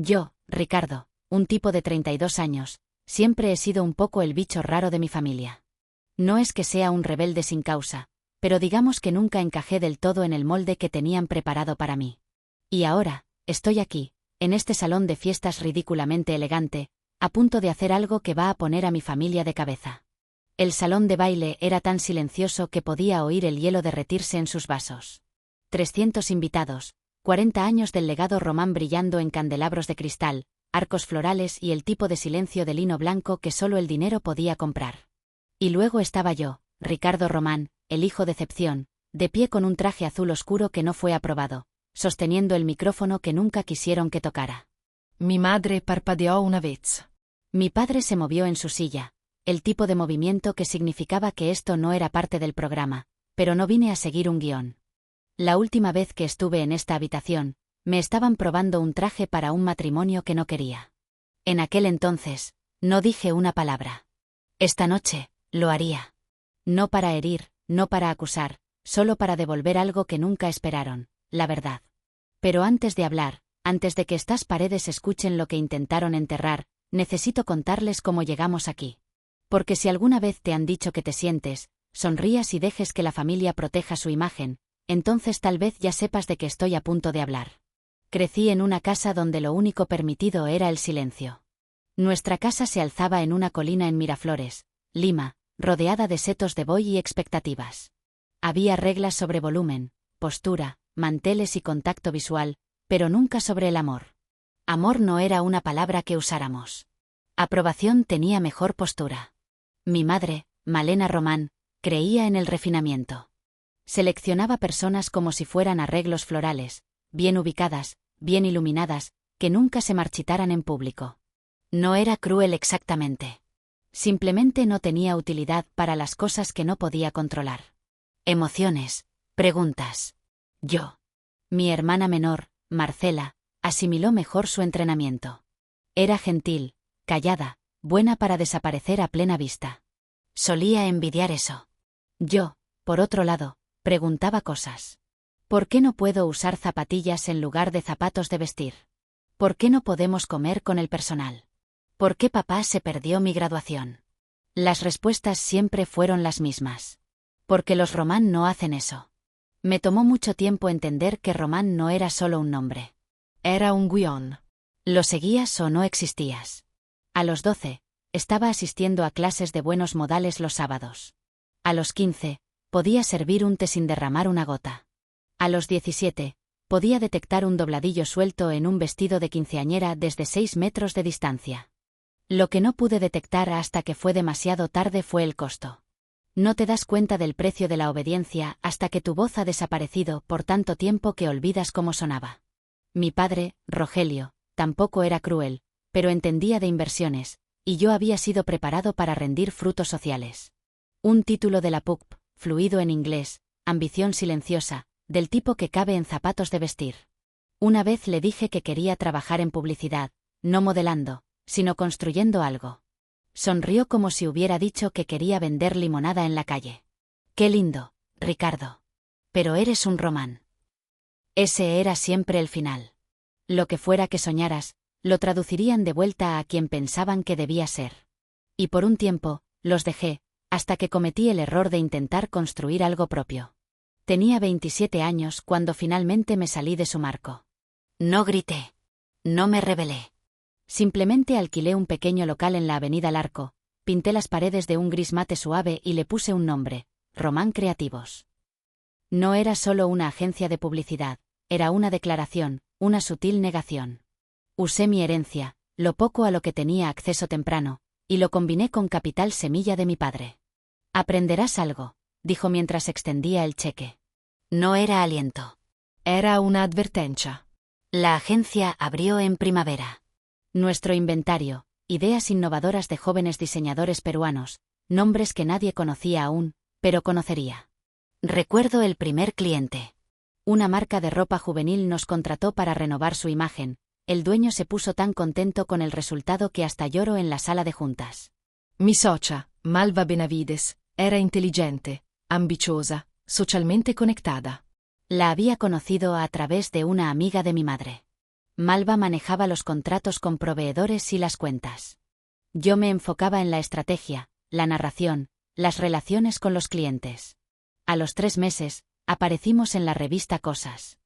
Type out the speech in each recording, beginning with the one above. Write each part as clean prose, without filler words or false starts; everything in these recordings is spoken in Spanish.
Yo, Ricardo, un tipo de 32 años, siempre he sido un poco el bicho raro de mi familia. No es que sea un rebelde sin causa, pero digamos que nunca encajé del todo en el molde que tenían preparado para mí. Y ahora, estoy aquí, en este salón de fiestas ridículamente elegante, a punto de hacer algo que va a poner a mi familia de cabeza. El salón de baile era tan silencioso que podía oír el hielo derretirse en sus vasos. 300 invitados, 40 años del legado román brillando en candelabros de cristal, arcos florales y el tipo de silencio de lino blanco que solo el dinero podía comprar. Y luego estaba yo, Ricardo Román, el hijo de excepción, de pie con un traje azul oscuro que no fue aprobado, sosteniendo el micrófono que nunca quisieron que tocara. Mi madre parpadeó una vez. Mi padre se movió en su silla, el tipo de movimiento que significaba que esto no era parte del programa, pero no vine a seguir un guión. La última vez que estuve en esta habitación, me estaban probando un traje para un matrimonio que no quería. En aquel entonces, no dije una palabra. Esta noche, lo haría. No para herir, no para acusar, solo para devolver algo que nunca esperaron, la verdad. Pero antes de hablar, antes de que estas paredes escuchen lo que intentaron enterrar, necesito contarles cómo llegamos aquí. Porque si alguna vez te han dicho que te sientes, sonrías y dejes que la familia proteja su imagen, entonces tal vez ya sepas de qué estoy a punto de hablar. Crecí en una casa donde lo único permitido era el silencio. Nuestra casa se alzaba en una colina en Miraflores, Lima, rodeada de setos de buey y expectativas. Había reglas sobre volumen, postura, manteles y contacto visual, pero nunca sobre el amor. Amor no era una palabra que usáramos. Aprobación tenía mejor postura. Mi madre, Malena Román, creía en el refinamiento. Seleccionaba personas como si fueran arreglos florales, bien ubicadas, bien iluminadas, que nunca se marchitaran en público. No era cruel exactamente. Simplemente no tenía utilidad para las cosas que no podía controlar. Emociones, preguntas. Yo. Mi hermana menor, Marcela, asimiló mejor su entrenamiento. Era gentil, callada, buena para desaparecer a plena vista. Solía envidiar eso. Yo, por otro lado, preguntaba cosas. ¿Por qué no puedo usar zapatillas en lugar de zapatos de vestir? ¿Por qué no podemos comer con el personal? ¿Por qué papá se perdió mi graduación? Las respuestas siempre fueron las mismas. Porque los Román no hacen eso. Me tomó mucho tiempo entender que Román no era solo un nombre. Era un guión. Lo seguías o no existías. A los 12, estaba asistiendo a clases de buenos modales los sábados. A los 15, podía servir un té sin derramar una gota. A los 17, podía detectar un dobladillo suelto en un vestido de quinceañera desde 6 metros de distancia. Lo que no pude detectar hasta que fue demasiado tarde fue el costo. No te das cuenta del precio de la obediencia hasta que tu voz ha desaparecido por tanto tiempo que olvidas cómo sonaba. Mi padre, Rogelio, tampoco era cruel, pero entendía de inversiones, y yo había sido preparado para rendir frutos sociales. Un título de la PUC, fluido en inglés, ambición silenciosa, del tipo que cabe en zapatos de vestir. Una vez le dije que quería trabajar en publicidad, no modelando, sino construyendo algo. Sonrió como si hubiera dicho que quería vender limonada en la calle. Qué lindo, Ricardo. Pero eres un Román. Ese era siempre el final. Lo que fuera que soñaras, lo traducirían de vuelta a quien pensaban que debía ser. Y por un tiempo, los dejé, hasta que cometí el error de intentar construir algo propio. Tenía 27 años cuando finalmente me salí de su marco. No grité. No me rebelé. Simplemente alquilé un pequeño local en la avenida Larco, pinté las paredes de un gris mate suave y le puse un nombre, Román Creativos. No era solo una agencia de publicidad, era una declaración, una sutil negación. Usé mi herencia, lo poco a lo que tenía acceso temprano, y lo combiné con capital semilla de mi padre. Aprenderás algo, dijo mientras extendía el cheque. No era aliento. Era una advertencia. La agencia abrió en primavera. Nuestro inventario, ideas innovadoras de jóvenes diseñadores peruanos, nombres que nadie conocía aún, pero conocería. Recuerdo el primer cliente. Una marca de ropa juvenil nos contrató para renovar su imagen. El dueño se puso tan contento con el resultado que hasta lloró en la sala de juntas. Mi socia, Malva Benavides, era inteligente, ambiciosa, socialmente conectada. La había conocido a través de una amiga de mi madre. Malva manejaba los contratos con proveedores y las cuentas. Yo me enfocaba en la estrategia, la narración, las relaciones con los clientes. A los 3 meses, aparecimos en la revista Cosas.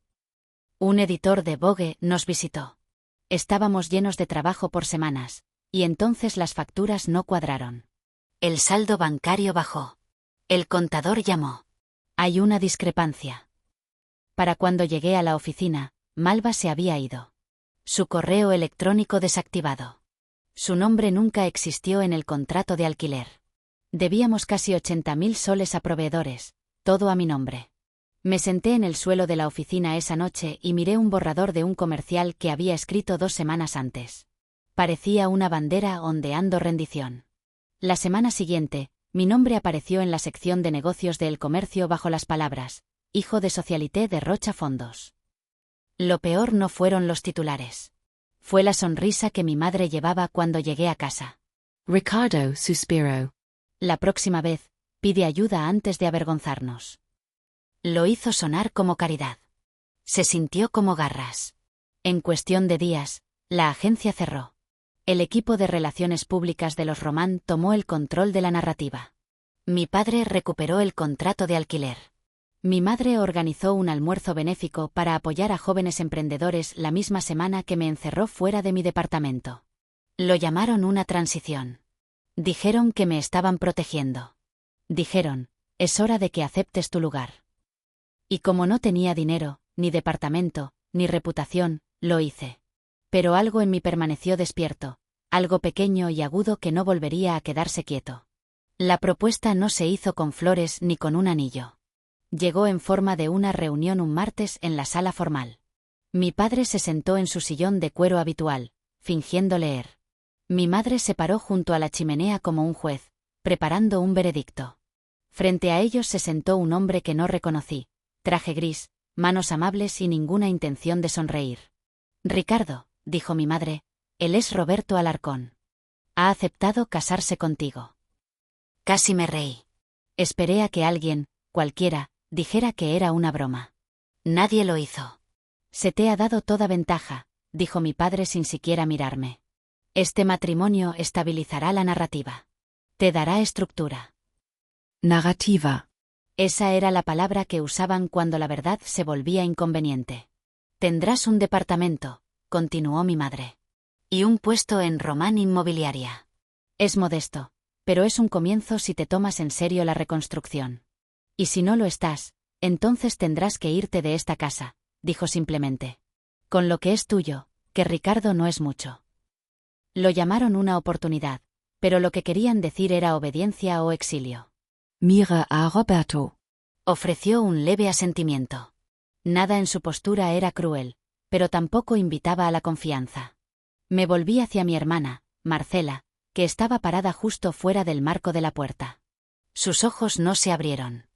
Un editor de Vogue nos visitó. Estábamos llenos de trabajo por semanas, y entonces las facturas no cuadraron. El saldo bancario bajó. El contador llamó. Hay una discrepancia. Para cuando llegué a la oficina, Malva se había ido. Su correo electrónico desactivado. Su nombre nunca existió en el contrato de alquiler. Debíamos casi 80.000 soles a proveedores, todo a mi nombre. Me senté en el suelo de la oficina esa noche y miré un borrador de un comercial que había escrito 2 semanas antes. Parecía una bandera ondeando rendición. La semana siguiente, mi nombre apareció en la sección de negocios de El Comercio bajo las palabras, hijo de Socialité de Rocha Fondos. Lo peor no fueron los titulares. Fue la sonrisa que mi madre llevaba cuando llegué a casa. Ricardo suspiró. La próxima vez, pide ayuda antes de avergonzarnos. Lo hizo sonar como caridad. Se sintió como garras. En cuestión de días, la agencia cerró. El equipo de relaciones públicas de los Román tomó el control de la narrativa. Mi padre recuperó el contrato de alquiler. Mi madre organizó un almuerzo benéfico para apoyar a jóvenes emprendedores la misma semana que me encerró fuera de mi departamento. Lo llamaron una transición. Dijeron que me estaban protegiendo. Dijeron, es hora de que aceptes tu lugar. Y como no tenía dinero, ni departamento, ni reputación, lo hice. Pero algo en mí permaneció despierto, algo pequeño y agudo que no volvería a quedarse quieto. La propuesta no se hizo con flores ni con un anillo. Llegó en forma de una reunión un martes en la sala formal. Mi padre se sentó en su sillón de cuero habitual, fingiendo leer. Mi madre se paró junto a la chimenea como un juez, preparando un veredicto. Frente a ellos se sentó un hombre que no reconocí, traje gris, manos amables y ninguna intención de sonreír. Ricardo, dijo mi madre, él es Roberto Alarcón. Ha aceptado casarse contigo. Casi me reí. Esperé a que alguien, cualquiera, dijera que era una broma. Nadie lo hizo. Se te ha dado toda ventaja, dijo mi padre sin siquiera mirarme. Este matrimonio estabilizará la narrativa. Te dará estructura. Narrativa. Esa era la palabra que usaban cuando la verdad se volvía inconveniente. Tendrás un departamento, continuó mi madre. Y un puesto en Román Inmobiliaria. Es modesto, pero es un comienzo si te tomas en serio la reconstrucción. Y si no lo estás, entonces tendrás que irte de esta casa, dijo simplemente. Con lo que es tuyo, que Ricardo no es mucho. Lo llamaron una oportunidad, pero lo que querían decir era obediencia o exilio. Mira a Roberto. Ofreció un leve asentimiento. Nada en su postura era cruel, pero tampoco invitaba a la confianza. Me volví hacia mi hermana, Marcela, que estaba parada justo fuera del marco de la puerta. Sus ojos no se abrieron.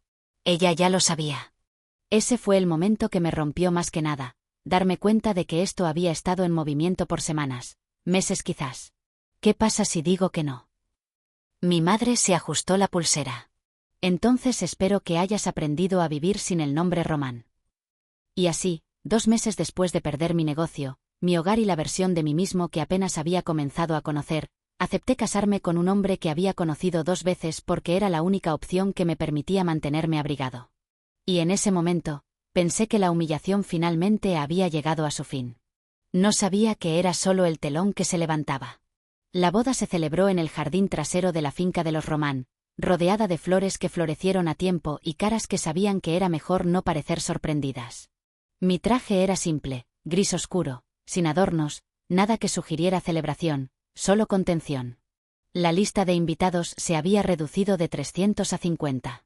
Ella ya lo sabía. Ese fue el momento que me rompió más que nada, darme cuenta de que esto había estado en movimiento por semanas, meses quizás. ¿Qué pasa si digo que no? Mi madre se ajustó la pulsera. Entonces espero que hayas aprendido a vivir sin el nombre Román. Y así, 2 meses después de perder mi negocio, mi hogar y la versión de mí mismo que apenas había comenzado a conocer, acepté casarme con un hombre que había conocido 2 veces porque era la única opción que me permitía mantenerme abrigado. Y en ese momento, pensé que la humillación finalmente había llegado a su fin. No sabía que era solo el telón que se levantaba. La boda se celebró en el jardín trasero de la finca de los Román, rodeada de flores que florecieron a tiempo y caras que sabían que era mejor no parecer sorprendidas. Mi traje era simple, gris oscuro, sin adornos, nada que sugiriera celebración, solo contención. La lista de invitados se había reducido de 300 a 50.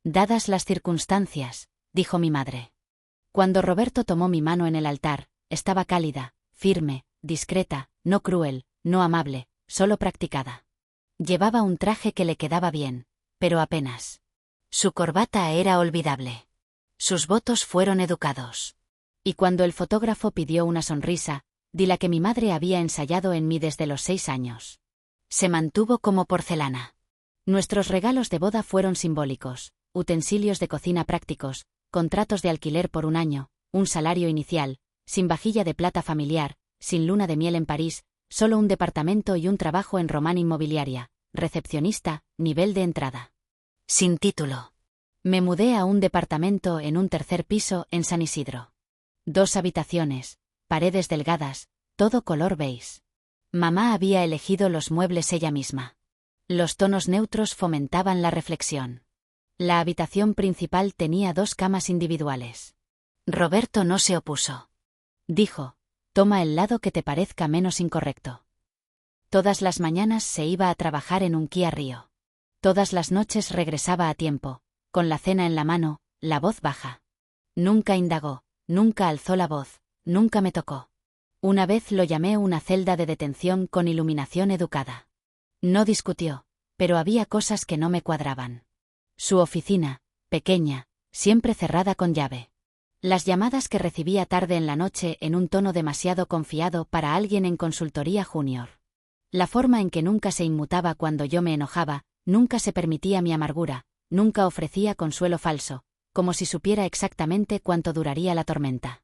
Dadas las circunstancias, dijo mi madre. Cuando Roberto tomó mi mano en el altar, estaba cálida, firme, discreta, no cruel, no amable, solo practicada. Llevaba un traje que le quedaba bien, pero apenas. Su corbata era olvidable. Sus votos fueron educados. Y cuando el fotógrafo pidió una sonrisa, di la que mi madre había ensayado en mí desde los 6 años. Se mantuvo como porcelana. Nuestros regalos de boda fueron simbólicos, utensilios de cocina prácticos, contratos de alquiler por 1 año, un salario inicial, sin vajilla de plata familiar, sin luna de miel en París, solo un departamento y un trabajo en Román Inmobiliaria, recepcionista, nivel de entrada. Sin título. Me mudé a un departamento en un tercer piso en San Isidro. 2 habitaciones, paredes delgadas, todo color beige. Mamá había elegido los muebles ella misma. Los tonos neutros fomentaban la reflexión. La habitación principal tenía 2 camas individuales. Roberto no se opuso. Dijo: toma el lado que te parezca menos incorrecto. Todas las mañanas se iba a trabajar en un Kia Rio. Todas las noches regresaba a tiempo, con la cena en la mano, la voz baja. Nunca indagó, nunca alzó la voz, nunca me tocó. Una vez lo llamé una celda de detención con iluminación educada. No discutió, pero había cosas que no me cuadraban. Su oficina, pequeña, siempre cerrada con llave. Las llamadas que recibía tarde en la noche en un tono demasiado confiado para alguien en consultoría junior. La forma en que nunca se inmutaba cuando yo me enojaba, nunca se permitía mi amargura, nunca ofrecía consuelo falso, como si supiera exactamente cuánto duraría la tormenta.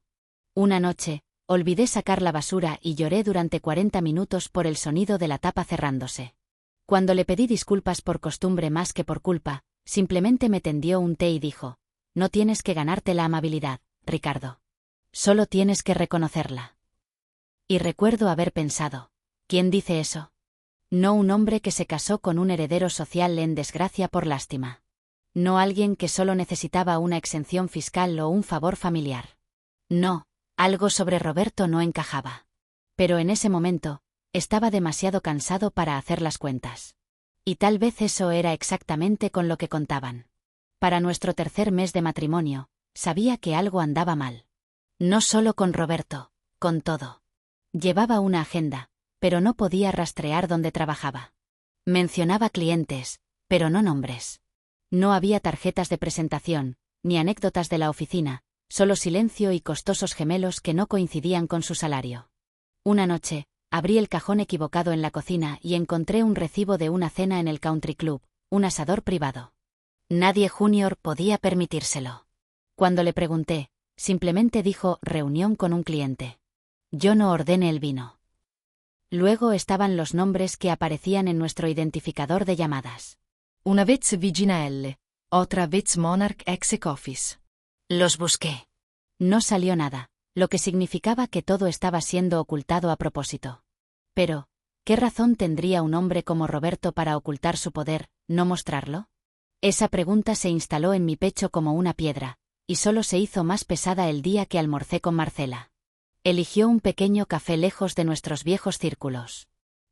Una noche, olvidé sacar la basura y lloré durante 40 minutos por el sonido de la tapa cerrándose. Cuando le pedí disculpas por costumbre más que por culpa, simplemente me tendió un té y dijo: no tienes que ganarte la amabilidad, Ricardo. Solo tienes que reconocerla. Y recuerdo haber pensado: ¿quién dice eso? No un hombre que se casó con un heredero social en desgracia por lástima. No alguien que solo necesitaba una exención fiscal o un favor familiar. No, algo sobre Roberto no encajaba. Pero en ese momento, estaba demasiado cansado para hacer las cuentas. Y tal vez eso era exactamente con lo que contaban. Para nuestro tercer mes de matrimonio, sabía que algo andaba mal. No solo con Roberto, con todo. Llevaba una agenda, pero no podía rastrear dónde trabajaba. Mencionaba clientes, pero no nombres. No había tarjetas de presentación, ni anécdotas de la oficina, solo silencio y costosos gemelos que no coincidían con su salario. Una noche, abrí el cajón equivocado en la cocina y encontré un recibo de una cena en el Country Club, un asador privado. Nadie junior podía permitírselo. Cuando le pregunté, simplemente dijo: reunión con un cliente. Yo no ordené el vino. Luego estaban los nombres que aparecían en nuestro identificador de llamadas. Una vez Vigina L, otra vez Monarch Exec Office. Los busqué. No salió nada, lo que significaba que todo estaba siendo ocultado a propósito. Pero, ¿qué razón tendría un hombre como Roberto para ocultar su poder, no mostrarlo? Esa pregunta se instaló en mi pecho como una piedra, y solo se hizo más pesada el día que almorcé con Marcela. Eligió un pequeño café lejos de nuestros viejos círculos.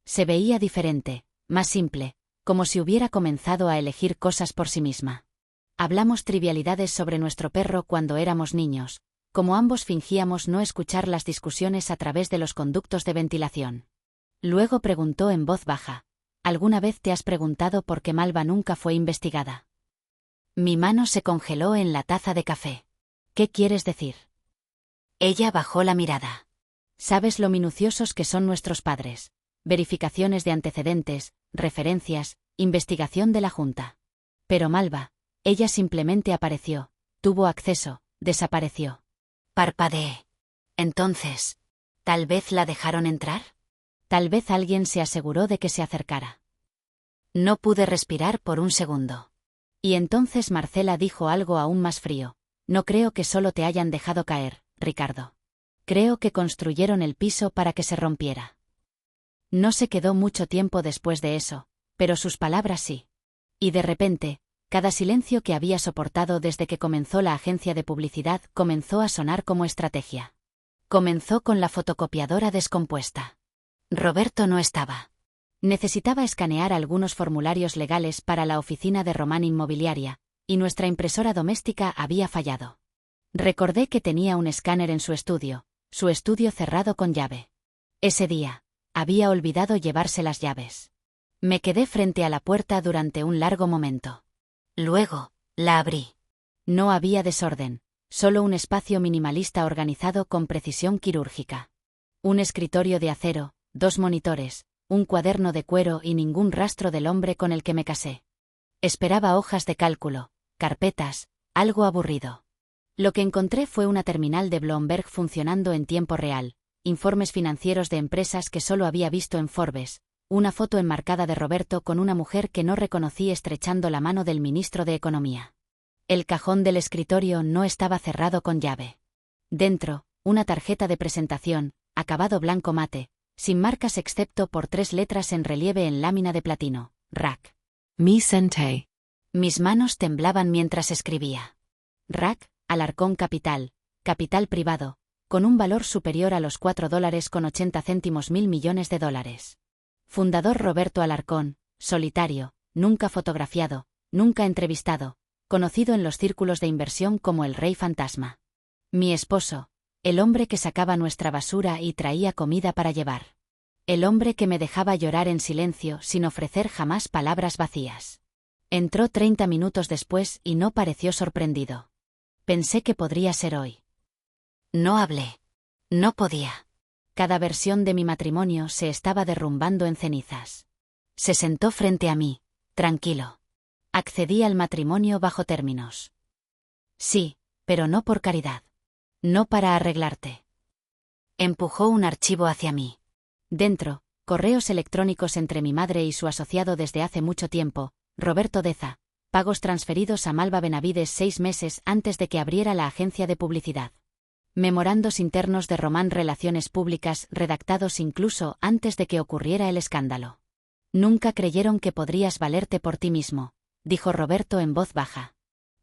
Se veía diferente, más simple, como si hubiera comenzado a elegir cosas por sí misma. Hablamos trivialidades sobre nuestro perro cuando éramos niños, como ambos fingíamos no escuchar las discusiones a través de los conductos de ventilación. Luego preguntó en voz baja: ¿alguna vez te has preguntado por qué Malva nunca fue investigada? Mi mano se congeló en la taza de café. ¿Qué quieres decir? Ella bajó la mirada. Sabes lo minuciosos que son nuestros padres. Verificaciones de antecedentes, referencias, investigación de la Junta. Pero Malva, ella simplemente apareció, tuvo acceso, desapareció. Parpadeé. Entonces, ¿tal vez la dejaron entrar? Tal vez alguien se aseguró de que se acercara. No pude respirar por un segundo. Y entonces Marcela dijo algo aún más frío: no creo que solo te hayan dejado caer, Ricardo. Creo que construyeron el piso para que se rompiera. No se quedó mucho tiempo después de eso, pero sus palabras sí. Y de repente, cada silencio que había soportado desde que comenzó la agencia de publicidad comenzó a sonar como estrategia. Comenzó con la fotocopiadora descompuesta. Roberto no estaba. Necesitaba escanear algunos formularios legales para la oficina de Román Inmobiliaria, y nuestra impresora doméstica había fallado. Recordé que tenía un escáner en su estudio cerrado con llave. Ese día, había olvidado llevarse las llaves. Me quedé frente a la puerta durante un largo momento. Luego, la abrí. No había desorden, solo un espacio minimalista organizado con precisión quirúrgica. Un escritorio de acero, 2 monitores, un cuaderno de cuero y ningún rastro del hombre con el que me casé. Esperaba hojas de cálculo, carpetas, algo aburrido. Lo que encontré fue una terminal de Bloomberg funcionando en tiempo real, informes financieros de empresas que solo había visto en Forbes, una foto enmarcada de Roberto con una mujer que no reconocí estrechando la mano del ministro de Economía. El cajón del escritorio no estaba cerrado con llave. Dentro, una tarjeta de presentación, acabado blanco mate, sin marcas excepto por 3 letras en relieve en lámina de platino, RAC. Mi senté. Mis manos temblaban mientras escribía. RAC, Alarcón Capital, capital privado, con un valor superior a los $4.80 mil millones de dólares. Fundador Roberto Alarcón, solitario, nunca fotografiado, nunca entrevistado, conocido en los círculos de inversión como el Rey Fantasma. Mi esposo, el hombre que sacaba nuestra basura y traía comida para llevar. El hombre que me dejaba llorar en silencio sin ofrecer jamás palabras vacías. Entró 30 minutos después y no pareció sorprendido. Pensé que podría ser hoy. No hablé. No podía. Cada versión de mi matrimonio se estaba derrumbando en cenizas. Se sentó frente a mí, tranquilo. Accedí al matrimonio bajo términos. Sí, pero no por caridad. No para arreglarte. Empujó un archivo hacia mí. Dentro, correos electrónicos entre mi madre y su asociado desde hace mucho tiempo, Roberto Deza, pagos transferidos a Malva Benavides 6 meses antes de que abriera la agencia de publicidad. Memorandos internos de Román Relaciones Públicas redactados incluso antes de que ocurriera el escándalo. Nunca creyeron que podrías valerte por ti mismo, dijo Roberto en voz baja.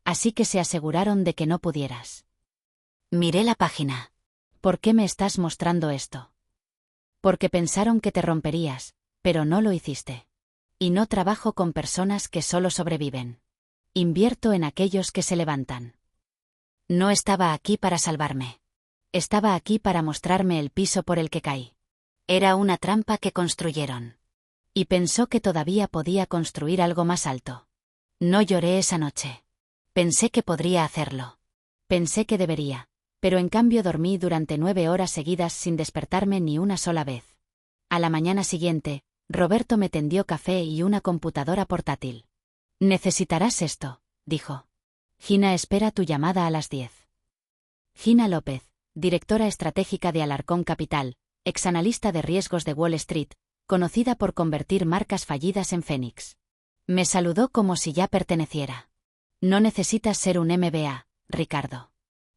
Así que se aseguraron de que no pudieras. Miré la página. ¿Por qué me estás mostrando esto? Porque pensaron que te romperías, pero no lo hiciste. Y no trabajo con personas que solo sobreviven. Invierto en aquellos que se levantan. No estaba aquí para salvarme. Estaba aquí para mostrarme el piso por el que caí. Era una trampa que construyeron. Y pensó que todavía podía construir algo más alto. No lloré esa noche. Pensé que podría hacerlo. Pensé que debería, pero en cambio dormí durante 9 horas seguidas sin despertarme ni una sola vez. A la mañana siguiente, Roberto me tendió café y una computadora portátil. Necesitarás esto, dijo. Gina espera tu llamada a las 10. Gina López, directora estratégica de Alarcón Capital, exanalista de riesgos de Wall Street, conocida por convertir marcas fallidas en Fénix. Me saludó como si ya perteneciera. No necesitas ser un MBA, Ricardo.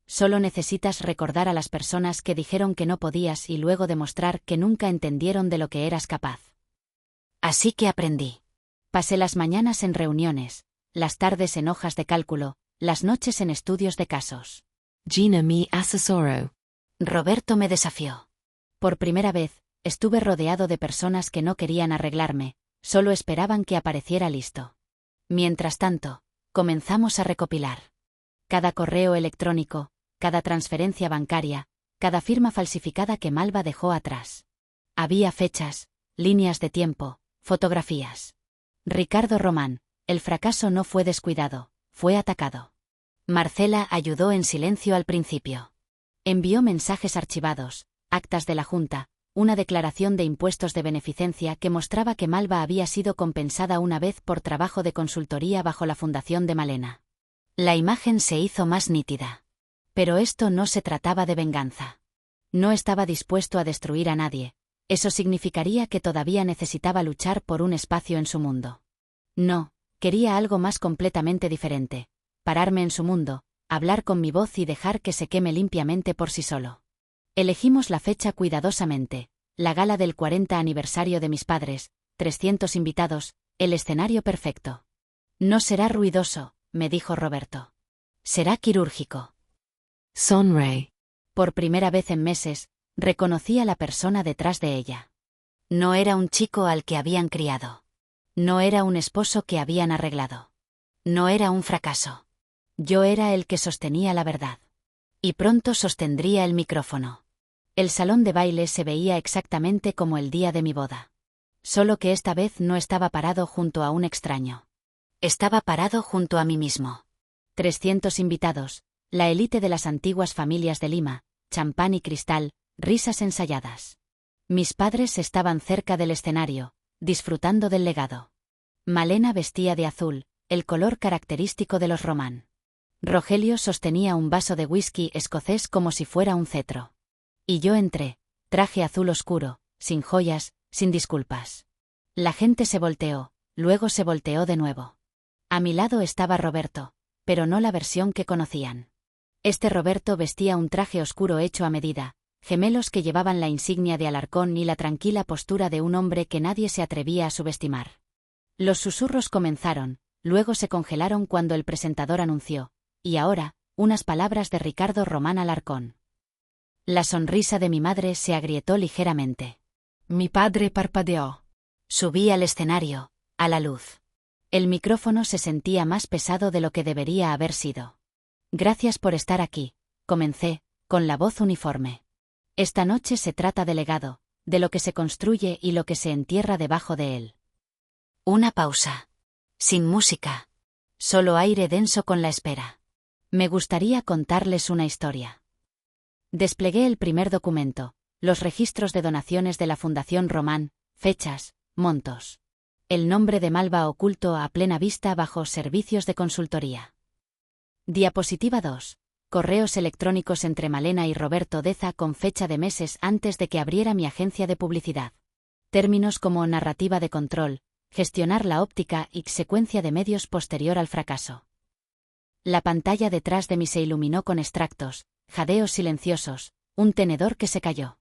Solo necesitas recordar a las personas que dijeron que no podías y luego demostrar que nunca entendieron de lo que eras capaz. Así que aprendí. Pasé las mañanas en reuniones, las tardes en hojas de cálculo, las noches en estudios de casos. Gina me asesoró. Roberto me desafió. Por primera vez, estuve rodeado de personas que no querían arreglarme, solo esperaban que apareciera listo. Mientras tanto, comenzamos a recopilar. Cada correo electrónico, cada transferencia bancaria, cada firma falsificada que Malva dejó atrás. Había fechas, líneas de tiempo, fotografías. Ricardo Román, el fracaso no fue descuidado, fue atacado. Marcela ayudó en silencio al principio. Envió mensajes archivados, actas de la Junta, una declaración de impuestos de beneficencia que mostraba que Malva había sido compensada una vez por trabajo de consultoría bajo la fundación de Malena. La imagen se hizo más nítida. Pero esto no se trataba de venganza. No estaba dispuesto a destruir a nadie. Eso significaría que todavía necesitaba luchar por un espacio en su mundo. No, quería algo más completamente diferente. Pararme en su mundo, hablar con mi voz y dejar que se queme limpiamente por sí solo. Elegimos la fecha cuidadosamente, la gala del 40 aniversario de mis padres, 300 invitados, el escenario perfecto. No será ruidoso, me dijo Roberto. Será quirúrgico. Sonreí. Por primera vez en meses, reconocí a la persona detrás de ella. No era un chico al que habían criado. No era un esposo que habían arreglado. No era un fracaso. Yo era el que sostenía la verdad. Y pronto sostendría el micrófono. El salón de baile se veía exactamente como el día de mi boda. Solo que esta vez no estaba parado junto a un extraño. Estaba parado junto a mí mismo. 300 invitados, la élite de las antiguas familias de Lima, champán y cristal, risas ensayadas. Mis padres estaban cerca del escenario, disfrutando del legado. Malena vestía de azul, el color característico de los Román. Rogelio sostenía un vaso de whisky escocés como si fuera un cetro. Y yo entré, traje azul oscuro, sin joyas, sin disculpas. La gente se volteó, luego se volteó de nuevo. A mi lado estaba Roberto, pero no la versión que conocían. Este Roberto vestía un traje oscuro hecho a medida, gemelos que llevaban la insignia de Alarcón y la tranquila postura de un hombre que nadie se atrevía a subestimar. Los susurros comenzaron, luego se congelaron cuando el presentador anunció, y ahora, unas palabras de Ricardo Román Alarcón. La sonrisa de mi madre se agrietó ligeramente. Mi padre parpadeó. Subí al escenario, a la luz. El micrófono se sentía más pesado de lo que debería haber sido. Gracias por estar aquí, comencé, con la voz uniforme. Esta noche se trata de legado, de lo que se construye y lo que se entierra debajo de él. Una pausa. Sin música. Solo aire denso con la espera. Me gustaría contarles una historia. Desplegué el primer documento, los registros de donaciones de la Fundación Román, fechas, montos. El nombre de Malva oculto a plena vista bajo servicios de consultoría. Diapositiva 2. Correos electrónicos entre Malena y Roberto Deza con fecha de meses antes de que abriera mi agencia de publicidad. Términos como narrativa de control, gestionar la óptica y secuencia de medios posterior al fracaso. La pantalla detrás de mí se iluminó con extractos, jadeos silenciosos, un tenedor que se cayó.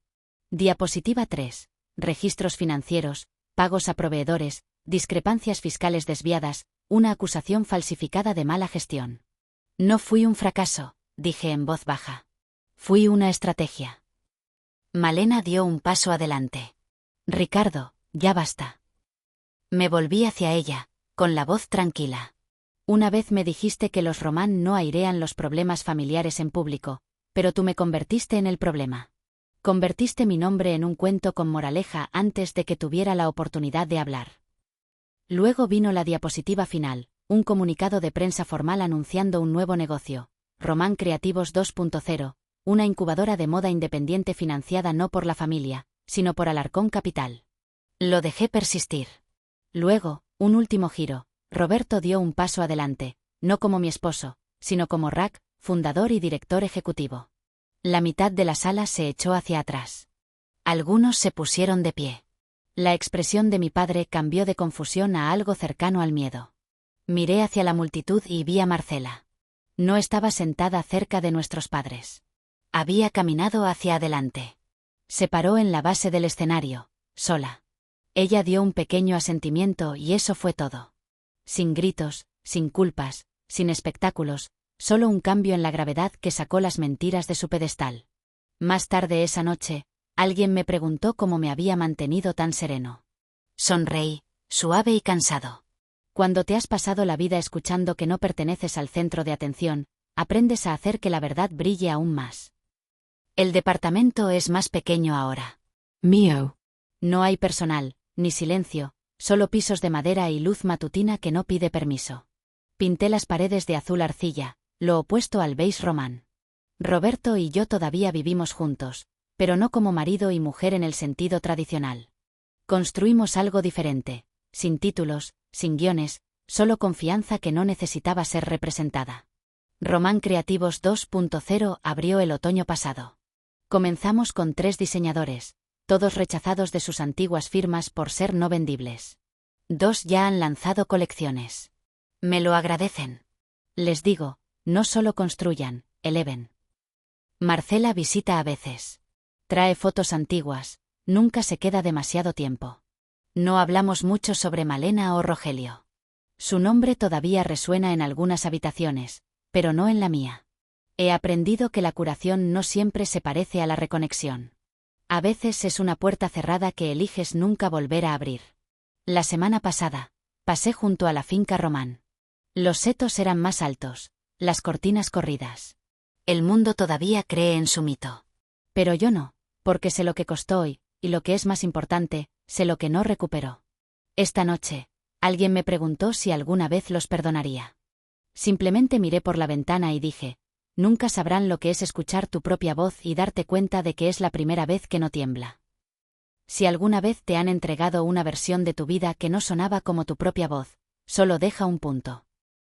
Diapositiva 3. Registros financieros, pagos a proveedores, discrepancias fiscales desviadas, una acusación falsificada de mala gestión. No fui un fracaso, dije en voz baja. Fui una estrategia. Malena dio un paso adelante. Ricardo, ya basta. Me volví hacia ella, con la voz tranquila. Una vez me dijiste que los Román no airean los problemas familiares en público, pero tú me convertiste en el problema. Convertiste mi nombre en un cuento con moraleja antes de que tuviera la oportunidad de hablar. Luego vino la diapositiva final, un comunicado de prensa formal anunciando un nuevo negocio, Román Creativos 2.0, una incubadora de moda independiente financiada no por la familia, sino por Alarcón Capital. Lo dejé persistir. Luego, un último giro, Roberto dio un paso adelante, no como mi esposo, sino como RAC, fundador y director ejecutivo. La mitad de la sala se echó hacia atrás. Algunos se pusieron de pie. La expresión de mi padre cambió de confusión a algo cercano al miedo. Miré hacia la multitud y vi a Marcela. No estaba sentada cerca de nuestros padres. Había caminado hacia adelante. Se paró en la base del escenario, sola. Ella dio un pequeño asentimiento y eso fue todo. Sin gritos, sin culpas, sin espectáculos, solo un cambio en la gravedad que sacó las mentiras de su pedestal. Más tarde esa noche, alguien me preguntó cómo me había mantenido tan sereno. Sonreí, suave y cansado. Cuando te has pasado la vida escuchando que no perteneces al centro de atención, aprendes a hacer que la verdad brille aún más. El departamento es más pequeño ahora. Mío. No hay personal, ni silencio, solo pisos de madera y luz matutina que no pide permiso. Pinté las paredes de azul arcilla, lo opuesto al beige román. Roberto y yo todavía vivimos juntos, pero no como marido y mujer en el sentido tradicional. Construimos algo diferente, sin títulos, sin guiones, solo confianza que no necesitaba ser representada. Román Creativos 2.0 abrió el otoño pasado. Comenzamos con 3 diseñadores, todos rechazados de sus antiguas firmas por ser no vendibles. 2 ya han lanzado colecciones. Me lo agradecen. Les digo, no solo construyan, eleven. Marcela visita a veces. Trae fotos antiguas, nunca se queda demasiado tiempo. No hablamos mucho sobre Malena o Rogelio. Su nombre todavía resuena en algunas habitaciones, pero no en la mía. He aprendido que la curación no siempre se parece a la reconexión. A veces es una puerta cerrada que eliges nunca volver a abrir. La semana pasada, pasé junto a la finca Román. Los setos eran más altos, las cortinas corridas. El mundo todavía cree en su mito. Pero yo no, porque sé lo que costó y lo que es más importante, sé lo que no recuperó. Esta noche, alguien me preguntó si alguna vez los perdonaría. Simplemente miré por la ventana y dije, nunca sabrán lo que es escuchar tu propia voz y darte cuenta de que es la primera vez que no tiembla. Si alguna vez te han entregado una versión de tu vida que no sonaba como tu propia voz, solo deja un punto.